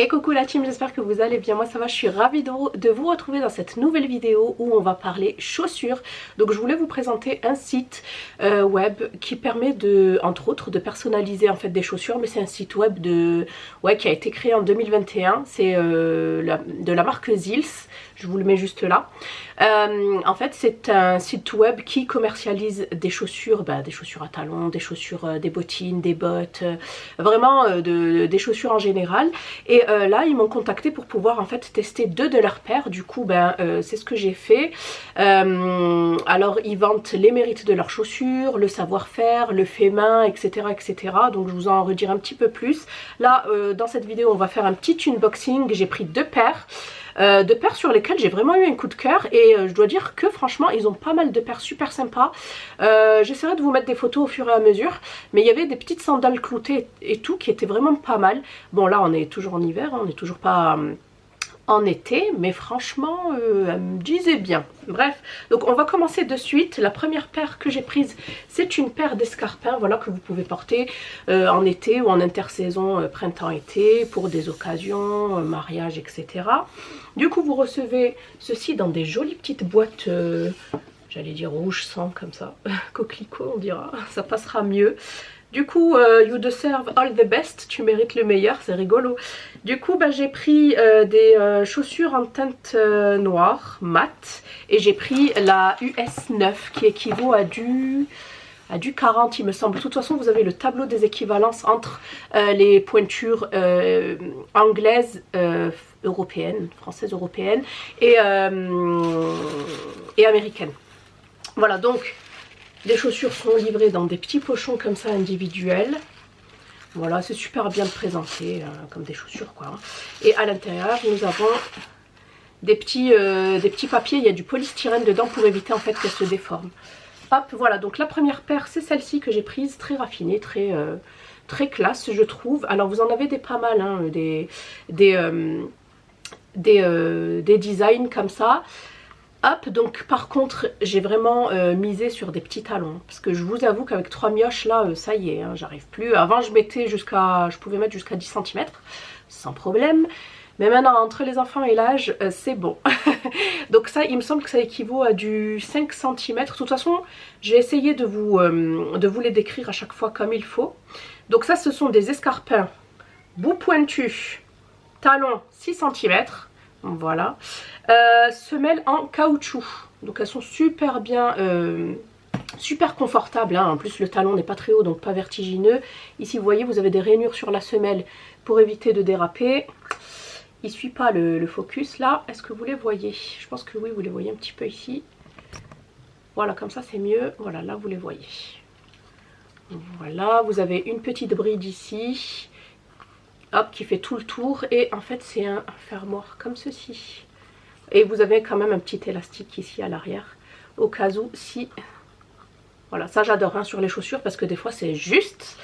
Et coucou la team, j'espère que vous allez bien, moi ça va, je suis ravie de vous retrouver dans cette nouvelle vidéo où on va parler chaussures. Donc je voulais vous présenter un site web qui permet de, entre autres, de personnaliser en fait des chaussures, mais c'est un site web qui a été créé en 2021, c'est de la marque Zils, je vous le mets juste là. En fait c'est un site web qui commercialise des chaussures à talons, des chaussures, des bottines, des bottes, vraiment des chaussures en général. Et là ils m'ont contacté pour pouvoir en fait tester deux de leurs paires. Du coup c'est ce que j'ai fait. Alors ils vantent les mérites de leurs chaussures, le savoir-faire, le fait main, etc., etc. Donc je vous en redire un petit peu plus. Là dans cette vidéo on va faire un petit unboxing. J'ai pris deux paires sur lesquelles j'ai vraiment eu un coup de cœur et je dois dire que franchement ils ont pas mal de paires super sympas. J'essaierai de vous mettre des photos au fur et à mesure, mais il y avait des petites sandales cloutées et tout qui étaient vraiment pas mal. Bon là on est toujours en hiver, hein, on n'est toujours pas en été, mais franchement elle me disait bien. Bref, donc on va commencer de suite. La première paire que j'ai prise, c'est une paire d'escarpins, voilà, que vous pouvez porter en été ou en intersaison printemps-été pour des occasions, mariage, etc. Du coup vous recevez ceci dans des jolies petites boîtes, j'allais dire rouge sang comme ça, coquelicot on dira, ça passera mieux. Du coup, you deserve all the best, tu mérites le meilleur, c'est rigolo. Du coup, j'ai pris des chaussures en teinte noire, mat, et j'ai pris la US 9 qui équivaut à du 40 il me semble. De toute façon, vous avez le tableau des équivalences entre les pointures anglaises, européennes, françaises européennes et américaines. Voilà, donc les chaussures sont livrées dans des petits pochons comme ça individuels. Voilà, c'est super bien présenté comme des chaussures quoi. Et à l'intérieur nous avons des petits papiers, il y a du polystyrène dedans pour éviter en fait qu'elles se déforment. Hop, voilà, donc la première paire c'est celle-ci que j'ai prise, très raffinée, très classe je trouve. Alors vous en avez des pas mal, hein, des designs comme ça. Hop, donc par contre j'ai vraiment misé sur des petits talons parce que je vous avoue qu'avec 3 mioches là ça y est, hein, j'arrive plus. Avant je pouvais mettre jusqu'à 10 cm sans problème, mais maintenant entre les enfants et l'âge c'est bon. Donc ça il me semble que ça équivaut à du 5 cm. De toute façon j'ai essayé de vous les décrire à chaque fois comme il faut. Donc ça ce sont des escarpins bout pointu, talons 6 cm. Voilà, semelles en caoutchouc, donc elles sont super bien, super confortables, hein. En plus le talon n'est pas très haut donc pas vertigineux. Ici vous voyez vous avez des rainures sur la semelle pour éviter de déraper. Il suit pas le focus là, est-ce que vous les voyez? Je pense que oui, vous les voyez un petit peu ici. Voilà, comme ça c'est mieux, voilà, là vous les voyez. Voilà, vous avez une petite bride ici. Hop, qui fait tout le tour et en fait c'est un fermoir comme ceci. Et vous avez quand même un petit élastique ici à l'arrière au cas où si... Voilà, ça j'adore hein, sur les chaussures parce que des fois c'est juste.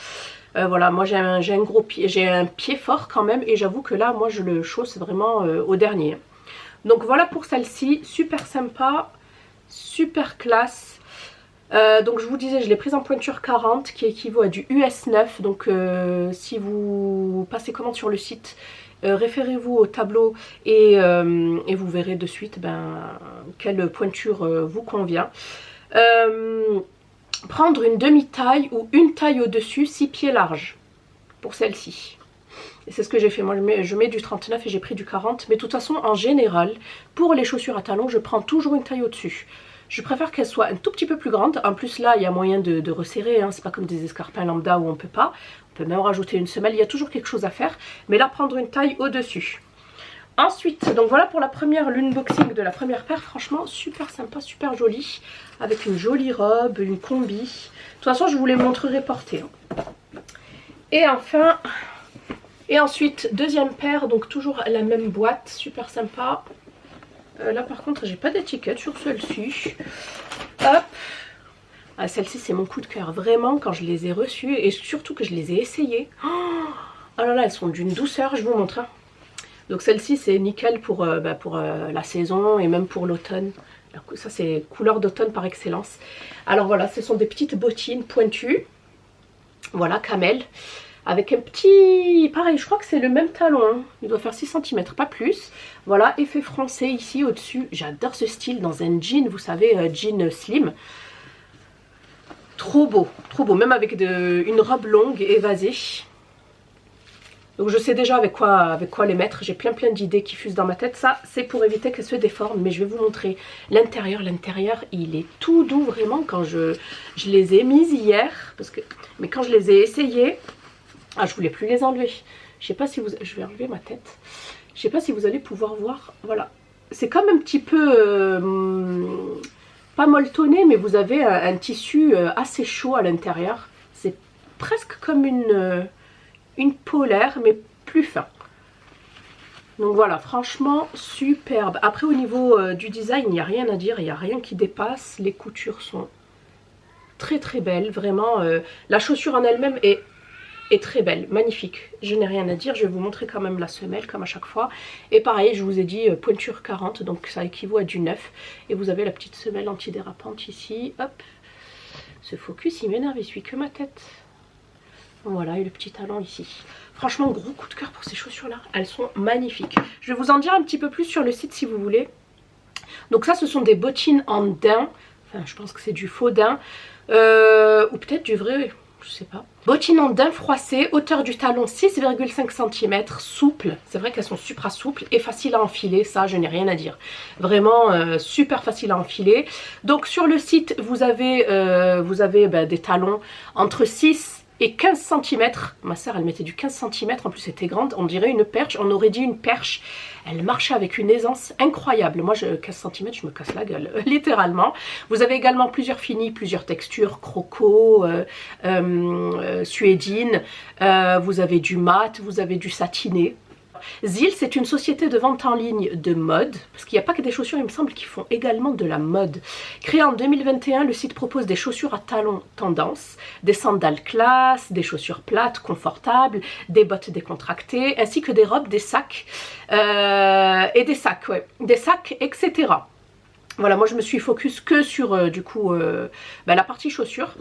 Voilà, moi j'ai un gros pied, j'ai un pied fort quand même et j'avoue que là moi je le chausse vraiment au dernier. Donc voilà pour celle-ci, super sympa, super classe. Donc je vous disais je l'ai prise en pointure 40 qui équivaut à du US 9. Donc si vous passez commande sur le site, référez-vous au tableau et vous verrez de suite quelle pointure vous convient. Prendre une demi-taille ou une taille au-dessus, 6 pieds larges pour celle-ci. Et c'est ce que j'ai fait, moi je mets du 39 et j'ai pris du 40. Mais de toute façon en général pour les chaussures à talons je prends toujours une taille au-dessus. Je préfère qu'elle soit un tout petit peu plus grande. En plus là il y a moyen de resserrer, hein. C'est pas comme des escarpins lambda où on peut pas. On peut même rajouter une semelle, il y a toujours quelque chose à faire. Mais là prendre une taille au-dessus. Ensuite, donc voilà pour l'unboxing de la première paire. Franchement super sympa, super jolie. Avec une jolie robe, une combi. De toute façon je vous les montrerai portées, hein. Et enfin, et ensuite deuxième paire, donc toujours la même boîte, super sympa. Là par contre j'ai pas d'étiquette sur celle-ci. Hop, ah, celle-ci c'est mon coup de cœur vraiment quand je les ai reçues et surtout que je les ai essayées. Oh là là, elles sont d'une douceur, je vous montre, hein. Donc celle-ci c'est nickel pour la saison et même pour l'automne. Ça c'est couleur d'automne par excellence. Alors voilà, ce sont des petites bottines pointues, voilà, camel, avec un petit, pareil, je crois que c'est le même talon, hein. Il doit faire 6 cm, pas plus. Voilà, effet français ici au-dessus. J'adore ce style dans un jean, vous savez, jean slim. Trop beau, même avec une robe longue évasée. Donc je sais déjà avec quoi les mettre. J'ai plein d'idées qui fusent dans ma tête. Ça, c'est pour éviter qu'elles se déforment. Mais je vais vous montrer l'intérieur. L'intérieur, il est tout doux vraiment quand je les ai mises hier. Mais quand je les ai essayées, ah, je voulais plus les enlever. Je sais pas si vous... Je vais enlever ma tête. Je sais pas si vous allez pouvoir voir. Voilà. C'est comme un petit peu... pas molletonné, mais vous avez un tissu assez chaud à l'intérieur. C'est presque comme une polaire, mais plus fin. Donc voilà, franchement, superbe. Après, au niveau du design, il n'y a rien à dire. Il n'y a rien qui dépasse. Les coutures sont très belles. Vraiment, la chaussure en elle-même est très belle, magnifique, je n'ai rien à dire. Je vais vous montrer quand même la semelle comme à chaque fois, et pareil je vous ai dit pointure 40, donc ça équivaut à du 9, et vous avez la petite semelle antidérapante ici. Hop, ce focus il m'énerve, il suit que ma tête. Voilà, et le petit talon ici. Franchement, gros coup de cœur pour ces chaussures là, elles sont magnifiques. Je vais vous en dire un petit peu plus sur le site si vous voulez. Donc ça, ce sont des bottines en daim, enfin je pense que c'est du faux daim, ou peut-être du vrai, je sais pas. Bottines en daim froissé, hauteur du talon 6,5 cm, souple. C'est vrai qu'elles sont super souples et faciles à enfiler, ça je n'ai rien à dire. Vraiment super facile à enfiler. Donc sur le site vous avez des talons entre 6 et 15 cm. Ma soeur elle mettait du 15 cm, en plus c'était grande, on dirait une perche, on aurait dit une perche. Elle marchait avec une aisance incroyable. Moi 15 cm je me casse la gueule, littéralement. Vous avez également plusieurs finis, plusieurs textures, croco, suédine, vous avez du mat, vous avez du satiné. Zil, c'est une société de vente en ligne de mode, parce qu'il n'y a pas que des chaussures, il me semble qu'ils font également de la mode. Créé en 2021, le site propose des chaussures à talons tendance, des sandales classe, des chaussures plates, confortables, des bottes décontractées, ainsi que des robes, des sacs, et des sacs, ouais, des sacs, etc. Voilà, moi je me suis focus que sur la partie chaussures.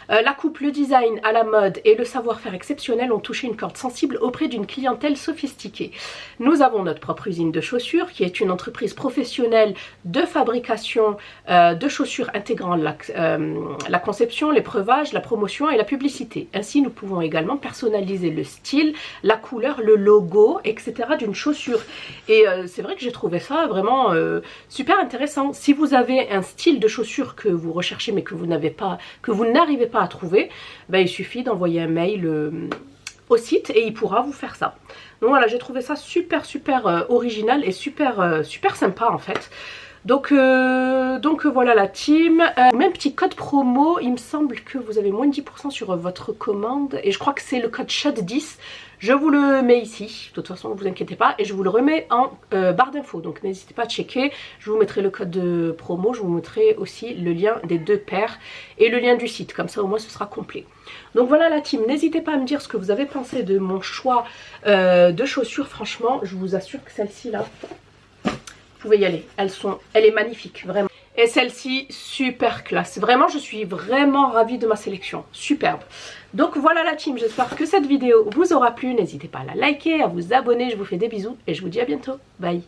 La coupe, le design à la mode et le savoir-faire exceptionnel ont touché une corde sensible auprès d'une clientèle sophistiquée. Nous avons notre propre usine de chaussures qui est une entreprise professionnelle de fabrication de chaussures intégrant la conception, l'épreuvage, la promotion et la publicité. Ainsi, nous pouvons également personnaliser le style, la couleur, le logo, etc. d'une chaussure. Et c'est vrai que j'ai trouvé ça vraiment super intéressant. Si vous avez un style de chaussure que vous recherchez mais que vous n'arrivez pas à trouver, ben, il suffit d'envoyer un mail au site et il pourra vous faire ça. Donc voilà, j'ai trouvé ça super original et super sympa en fait. Donc voilà la team. Même petit code promo, il me semble que vous avez moins de 10% sur votre commande et je crois que c'est le code SHOT10. Je vous le mets ici, de toute façon ne vous inquiétez pas, et je vous le remets en barre d'infos, donc n'hésitez pas à checker. Je vous mettrai le code de promo, je vous mettrai aussi le lien des 2 paires et le lien du site, comme ça au moins ce sera complet. Donc voilà la team, n'hésitez pas à me dire ce que vous avez pensé de mon choix de chaussures. Franchement je vous assure que celle-ci là, vous pouvez y aller, elle est magnifique, vraiment. Et celle-ci, super classe. Vraiment, je suis vraiment ravie de ma sélection. Superbe. Donc voilà la team, j'espère que cette vidéo vous aura plu. N'hésitez pas à la liker, à vous abonner. Je vous fais des bisous et je vous dis à bientôt. Bye.